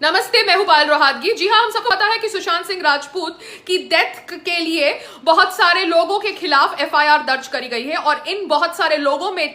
नमस्ते, मैं हूं पायल रोहातगी। जी हाँ, हम सबको पता है कि सुशांत सिंह राजपूत की डेथ के लिए बहुत सारे लोगों के खिलाफ एफआईआर दर्ज करी गई है और इन बहुत सारे लोगों में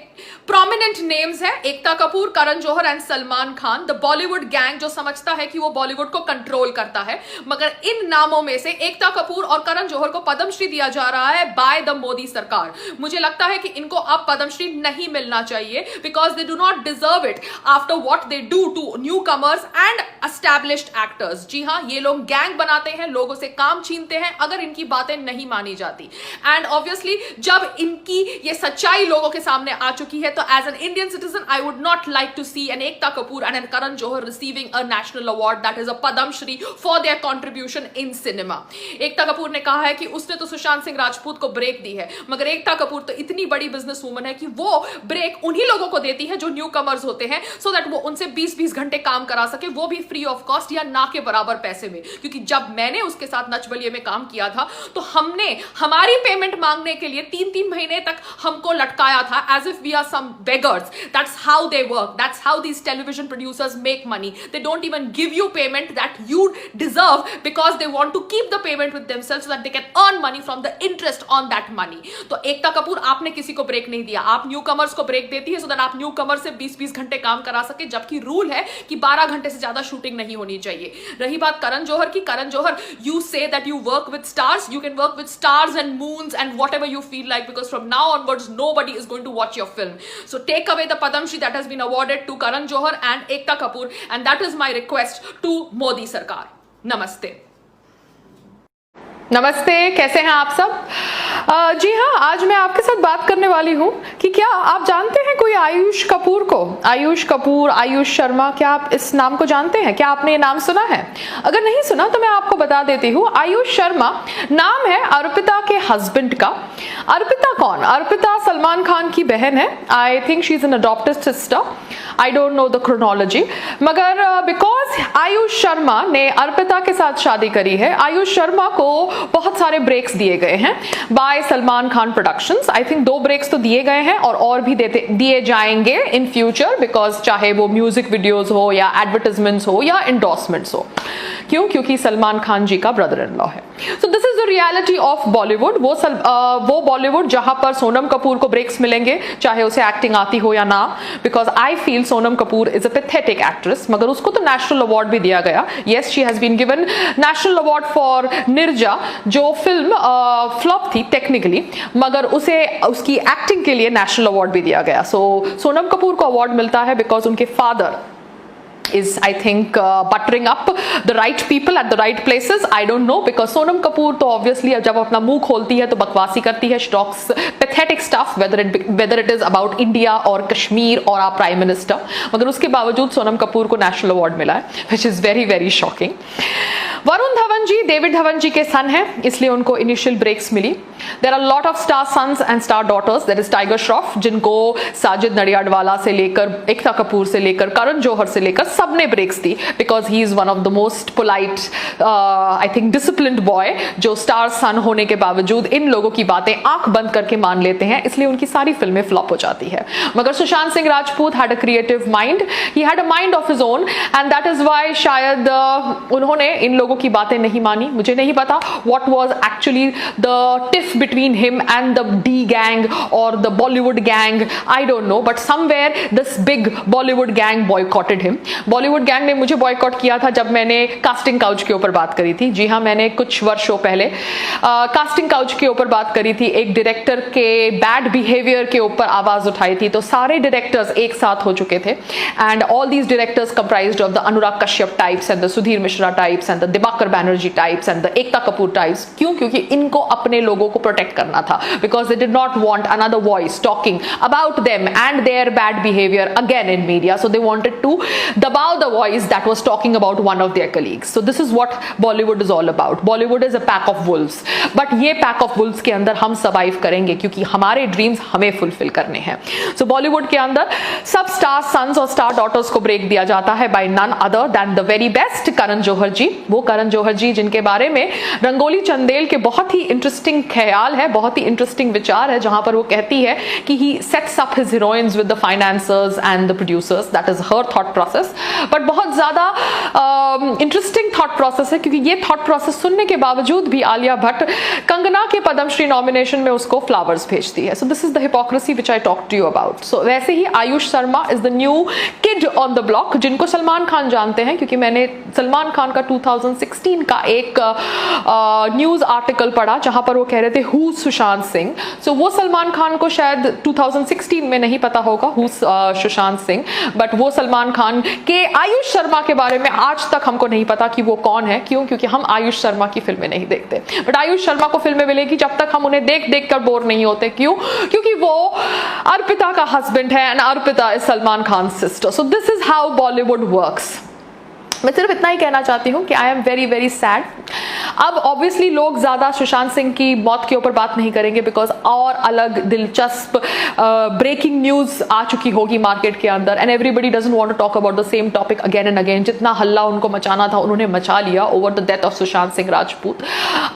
प्रोमिनेंट नेम्स है Ekta Kapoor, Karan Johar and Salman Khan, the Bollywood gang, जो समझता है कि वो बॉलीवुड को कंट्रोल करता है। मगर इन नामों में से एकता कपूर और करण जौहर को पद्मश्री दिया जा रहा है बाय द मोदी सरकार। मुझे लगता है कि इनको अब पद्मश्री नहीं मिलना चाहिए because they do not deserve it after what they do to newcomers and established actors. जी हाँ, ये लोग गैंग बनाते हैं, लोगों से काम छीनते हैं अगर इनकी बातें नहीं मानी जाती। एंड ऑब्वियसली जब इनकी ये सच्चाई लोगों के सामने आ चुकी है तो as an Indian citizen I would not like to see an Ekta Kapoor and an Karan Johar receiving a national award that is a Padmashri for their contribution in cinema. Ekta Kapoor ने कहा है कि उसने तो सुशांत सिंह राजपूत को ब्रेक दी है, मगर एकता कपूर तो इतनी बड़ी बिजनेस वूमन है कि वो ब्रेक उन्हीं लोगों को देती है जो न्यू कमर्स होते हैं, सो दैट वो उनसे 20-20 घंटे काम करा सके, वो भी फ्री ऑफ कॉस्ट या ना के बराबर पैसे में। क्योंकि जब मैंने उसके साथ नच बलिए में काम किया था तो हमने हमारी पेमेंट मांगने के लिए 3-3 महीने तक हमको लटकाया था as if we are some beggars. That's how they work. That's how these television producers make money. They don't even give you payment that you deserve because they want to keep the payment with themselves so that they can earn money from the interest on that money. तो एकता कपूर, आपने किसी को break नहीं दिया, आप new commerce को break देती है so that आप न्यू कमर से 20-20 घंटे काम करा सके, जबकि रूल है कि 12 घंटे से ज्यादा शूटिंग नहीं होनी चाहिए। रही बात करण जौहर की, Karan Johar, you say that you work with stars, you can work with stars and moons and whatever you feel like, because from now onwards nobody is going to watch your film. So take away the Padmashri that has been awarded to Karan Johar and Ekta Kapoor, and that is my request to Modi Sarkar. Namaste. नमस्ते, कैसे हैं आप सब? जी हाँ, आज मैं आपके साथ बात करने वाली हूँ कि क्या आप जानते हैं कोई आयुष कपूर को? आयुष कपूर, आयुष शर्मा, क्या आप इस नाम को जानते हैं? क्या आपने ये नाम सुना है? अगर नहीं सुना तो मैं आपको बता देती हूँ। आयुष शर्मा नाम है अर्पिता के हस्बैंड का। अर्पिता कौन? अर्पिता सलमान खान की बहन है। I think she is an adopted sister, I don't know the chronology, मगर बिकॉज आयुष शर्मा ने अर्पिता के साथ शादी करी है, आयुष शर्मा को बहुत सारे ब्रेक्स दिए गए हैं by Salman Khan productions. I think 2 breaks तो दिए गए हैं और भी दिए जाएंगे इन फ्यूचर, बिकॉज चाहे वो म्यूजिक वीडियोस हो या एडवर्टाइजमेंट्स हो या इंडोर्समेंट्स हो। क्यों? क्योंकि सलमान खान जी का ब्रदर इन लॉ है। So this is the reality of Bollywood. वो बॉलीवुड जहां पर सोनम कपूर को ब्रेक्स मिलेंगे, चाहे उसे एक्टिंग आती हो या ना, because I feel Sonam Kapoor is a pathetic actress, मगर उसको तो नेशनल अवार्ड भी दिया गया। Yes, she has been given national award for Neerja, जो फिल्म फ्लॉप थी टेक्निकली, मगर उसे उसकी एक्टिंग के लिए नेशनल अवार्ड भी दिया गया। सो सोनम कपूर को अवार्ड मिलता है बिकॉज उनके father is I think buttering up the right people at the right places. I don't know, because Sonam Kapoor तो obviously जब अपना मुंह खोलती है तो बकवासी करती है, she talks pathetic stuff whether it is about India or Kashmir or our Prime Minister, मगर उसके बावजूद सोनम कपूर को नेशनल अवार्ड मिला है, which is very very shocking. Varun Dhawan ji David Dhawan ji के सन हैं, इसलिए उनको इनिशियल ब्रेक्स मिली। There are a lot of star sons and star daughters. There is Tiger Shroff, जिनको साजिद नडियाडवाला से लेकर एकता कपूर से लेकर करण जौहर से लेकर सबने ब्रेक्स दी, because he is one of the most polite, I think disciplined boy, जो स्टार सन होने के बावजूद इन लोगों की बातें आंख बंद करके मान लेते हैं, इसलिए उनकी सारी फिल्में फ्लॉप हो जाती है। मगर Sushant Singh Rajput had a creative mind, he had a mind of his own, and that is why शायद उन्होंने इन लोगों की बातें नहीं मानी। मुझे नहीं पता what was actually the tiff between him and the D gang or the Bollywood gang, I don't know, but somewhere this big Bollywood gang boycotted him. Bollywood gang ने मुझे boycott किया था जब मैंने casting couch के ऊपर बात करी थी। जी हाँ, मैंने कुछ वर्षों पहले casting couch के ऊपर बात करी थी, एक डायरेक्टर के bad behavior के ऊपर आवाज उठाई थी, तो सारे डायरेक्टर्स एक साथ हो चुके थे, and all these directors comprised of the Anurag Kashyap types and the Sudhir Mishra types and the Dibakar Banerjee types and the Ekta Kapoor types। क्यों? क्योंकि इनको अपने लोगों को प्रोटेक्ट करना था, because they did not want another voice talking about them and their bad behavior again in media, so they wanted to dabao the voice that was talking about one of their colleagues. So this is what Bollywood is all about. Bollywood is a pack of wolves, but ये pack of wolves के अंदर हम survive करेंगे क्योंकि हमारे dreams हमें fulfill करने हैं। So Bollywood के अंदर सब star sons और star daughters को break दिया जाता है by none other than the very best Karan Johar जी। वो करण जौहर जी जिनके बारे में रंगोली चंदेल के बहुत ही इंटरेस्टिंग ख्याल है, बहुत ही इंटरेस्टिंग विचार है, जहां पर वो कहती है कि he sets up his heroines with the financiers and the producers, that is her thought process. But बहुत ज्यादा इंटरेस्टिंग थॉट प्रोसेस है, क्योंकि ये थॉट प्रोसेस सुनने के बावजूद भी आलिया भट्ट कंगना के पद्मश्री नॉमिनेशन में उसको फ्लावर्स भेजती है. So this is the hypocrisy which I talk to you about. So वैसे ही Ayush Sharma is the new kid on the block, जिनको सलमान खान जानते हैं, क्योंकि मैंने सलमान खान का 2016 का एक न्यूज आर्टिकल पढ़ा जहां पर वो कह रहे थे हु सुशांत सिंह. सो वो सलमान खान को शायद 2016 में नहीं पता होगा हु सुशांत सिंह, बट वो सलमान खान के आयुष शर्मा के बारे में आज तक हमको नहीं पता कि वो कौन है. क्यों? क्योंकि हम आयुष शर्मा की फिल्में नहीं देखते, बट आयुष शर्मा को फिल्में मिलेगी जब तक हम उन्हें देख देख कर बोर नहीं होते. क्यों? क्योंकि वो अर्पिता का हस्बैंड है and Arpita is Salman Khan sister. So this is how Bollywood works. मैं सिर्फ इतना ही कहना चाहती हूँ कि I am very very sad. अब ऑब्वियसली लोग ज्यादा सुशांत सिंह की मौत के ऊपर बात नहीं करेंगे, बिकॉज और अलग दिलचस्प ब्रेकिंग न्यूज आ चुकी होगी मार्केट के अंदर, and everybody doesn't want to talk about the same topic again and again. जितना हल्ला उनको मचाना था उन्होंने मचा लिया over the death of Sushant Singh Rajput.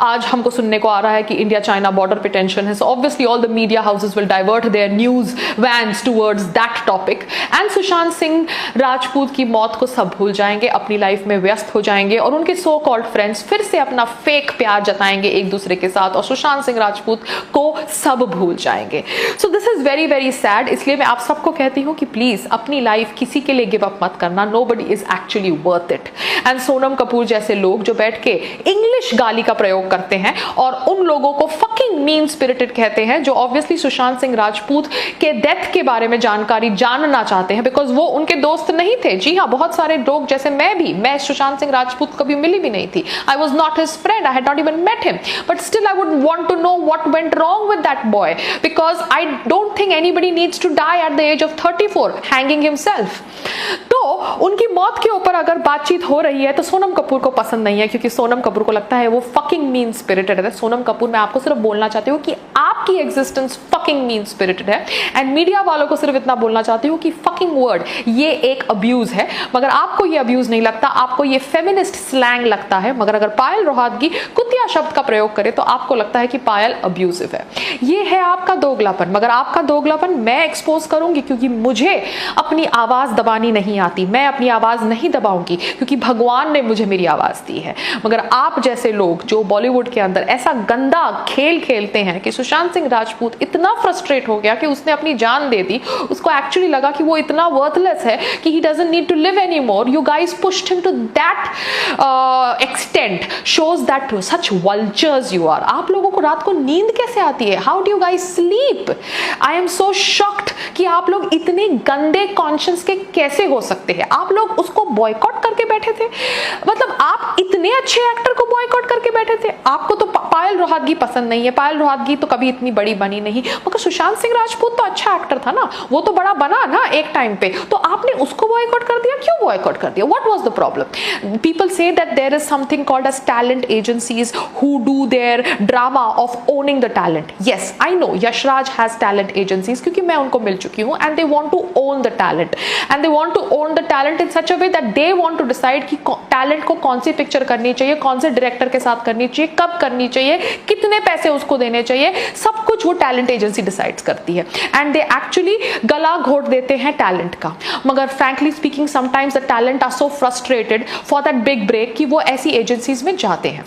आज हमको सुनने को आ रहा है कि इंडिया चाइना बॉर्डर पे टेंशन है, so obviously all the media houses will divert their news vans towards that topic, and Sushant Singh Rajput की मौत को सब भूल जाएंगे, अपनी लाइफ में व्यस्त हो जाएंगे, और उनके सो कॉल्ड फ्रेंड्स फिर से अपना फेक प्यार जताएंगे एक दूसरे के साथ, और सुशांत सिंह राजपूत को सब भूल जाएंगे. सो this is very very sad. इसलिए मैं आप सबको कहती हूं कि प्लीज अपनी लाइफ किसी के लिए गिव अप मत करना. Nobody is actually worth it. And Sonam Kapoor जैसे लोग जो बैठ के इंग्लिश गाली का प्रयोग करते हैं और उन लोगों को फकिंग मीन स्पिरिटेड कहते हैं, जो ऑब्वियसली सुशांत सिंह राजपूत के डेथ के बारे में जानकारी जानना चाहते हैं, बिकॉज वो उनके दोस्त नहीं थे. जी हाँ, बहुत सारे लोग जैसे मैं सुशांत सिंह राजपूत कभी मिली भी नहीं थी. I was not his friend, I had not even met him, but still I would want to know what went wrong with that boy, because I don't think anybody needs to die at the age of 34 hanging himself. तो उनकी मौत के ऊपर अगर बातचीत हो रही है तो सोनम कपूर को पसंद नहीं है, क्योंकि सोनम कपूर को लगता है वो फकिंग मीन स्पिरिटेड है. सोनम कपूर, मैं आपको सिर्फ बोलना चाहती हूँ कि आपकी एग्जिस्टेंस फकिंग मीन स्पिरिटेड है, एंड मीडिया वालों को सिर्फ इतना बोलना चाहती हूँ कि फकिंग वर्ड ये एक अब्यूज है. मगर आपको ये अब्यूज नहीं लगता, आपको ये फेमिनिस्ट स्लैंग लगता है. मगर अगर पायल रोहतगी कुतिया शब्द का प्रयोग करे तो आपको लगता है कि पायल अब्यूजिव है. ये है आपका दोगलापन. मगर आपका दोगलापन मैं एक्सपोज करूंगी, क्योंकि मुझे अपनी आवाज दबानी नहीं आती. मैं अपनी आवाज नहीं दबाऊंगी क्योंकि भगवान ने मुझे मेरी आवाज दी है. मगर आप जैसे लोग जो बॉलीवुड के अंदर ऐसा गंदा खेल खेलते हैं कि सुशांत सिंह राजपूत इतना फ्रस्ट्रेट हो गया कि उसने अपनी जान दे दी, उसको एक्चुअली लगा कि वो इतना वर्थलेस है कि he doesn't need to live any more. You guys pushed him to that extent, shows that such vultures you are. आप लोगों को रात को नींद कैसे आती है? How do you guys sleep? I am so shocked कि आप लोग इतने गंदे कॉन्शियस के कैसे हो सकते हैं. आप लोग उसको बॉयकॉट करके बैठे थे. मतलब आप इतने अच्छे एक्टर को बॉयकॉट करके बैठे थे. आपको तो पायल रोहतगी पसंद नहीं है. पायल रोहतगी तो कभी इतनी बड़ी बनी नहीं, मगर सुशांत सिंह राजपूत तो अच्छा एक्टर था ना, वो तो बड़ा बना ना एक टाइम पे, तो आपने उसको बॉयकॉट कर दिया. क्यों बॉयकॉट कर दिया? What was the problem? People say that there is something called as talent agencies who do their drama of owning the talent. Yes, I know Yashraj has talent agencies, क्योंकि मैं उनको मिल चुकी हूँ, and they want to own the talent, and they want to own the talent in such a way that they want to decide कि talent को कौन सी picture करनी चाहिए, कौन से डायरेक्टर के साथ करनी चाहिए, कब करनी चाहिए, कितने पैसे उसको देने चाहिए, सब कुछ वो टैलेंट एजेंसी डिसाइड्स करती है. एंड दे एक्चुअली गला घोट देते हैं टैलेंट का. मगर frankly speaking sometimes the talent are so frustrated for that big break कि वो ऐसी एजेंसीज में जाते हैं.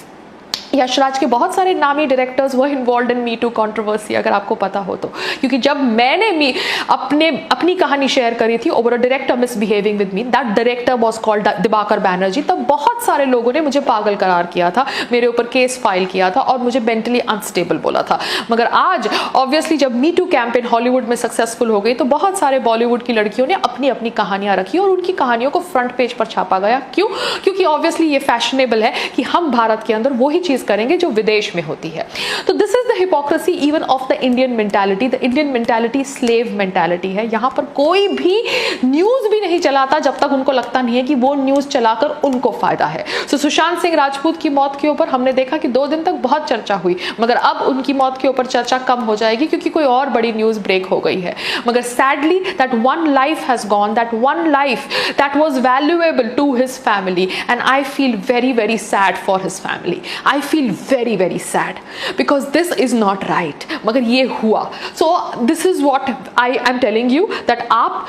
यशराज के बहुत सारे नामी डायरेक्टर्स वो involve in me too controversy, अगर आपको पता हो तो. क्योंकि जब मैंने अपनी कहानी शेयर करी थी over a director misbehaving with me, that director was called Diwakar Banerjee, तब बहुत सारे लोगों ने मुझे पागल करार किया था, मेरे ऊपर केस फाइल किया था और मुझे मेंटली अनस्टेबल बोला था. मगर आज ऑब्वियसली जब मी टू कैंपेन हॉलीवुड में सक्सेसफुल हो गई तो बहुत सारे बॉलीवुड की लड़कियों ने अपनी अपनी कहानियां रखी और उनकी कहानियों को फ्रंट पेज पर छापा गया. क्यों? क्योंकि ऑब्वियसली ये फैशनेबल है कि हम भारत के अंदर वही चीज करेंगे जो विदेश में होती है. तो this is the hypocrisy even of the Indian mentality. The Indian mentality slave mentality है. यहां पर कोई भी न्यूज भी नहीं चलाता जब तक उनको लगता नहीं है कि वो न्यूज चलाकर उनको फायदा है. सो सुशांत सिंह राजपूत की मौत के ऊपर हमने देखा कि 2 दिन तक बहुत चर्चा हुई, मगर अब उनकी मौत के ऊपर चर्चा कम हो जाएगी क्योंकि कोई और बड़ी न्यूज ब्रेक हो गई है. मगर sadly that one life has gone, that one life that was valuable to his family, and I feel very very sad for his family. I feel very very sad because this is not right, मगर ये हुआ. So this is what I am telling you that आप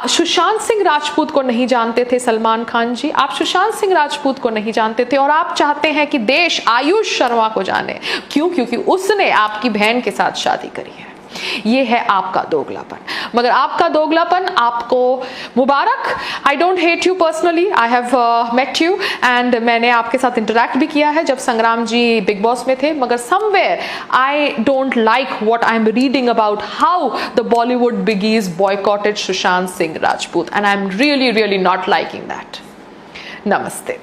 सुशांत सिंह राजपूत को नहीं जानते थे. सलमान खान जी, आप सुशांत सिंह राजपूत को नहीं जानते थे और आप चाहते हैं कि देश आयुष शर्मा को जाने. क्यों? क्योंकि उसने आपकी बहन के साथ शादी करी है. ये है आपका दोगलापन. मगर आपका दोगलापन आपको मुबारक. I don't hate you personally, I have met you and मैंने आपके साथ इंटरैक्ट भी किया है जब संग्राम जी बिग बॉस में थे. मगर somewhere I don't like what I am reading about how the Bollywood बिगीज boycotted Sushant Singh Rajput and I am really really not liking that. नमस्ते.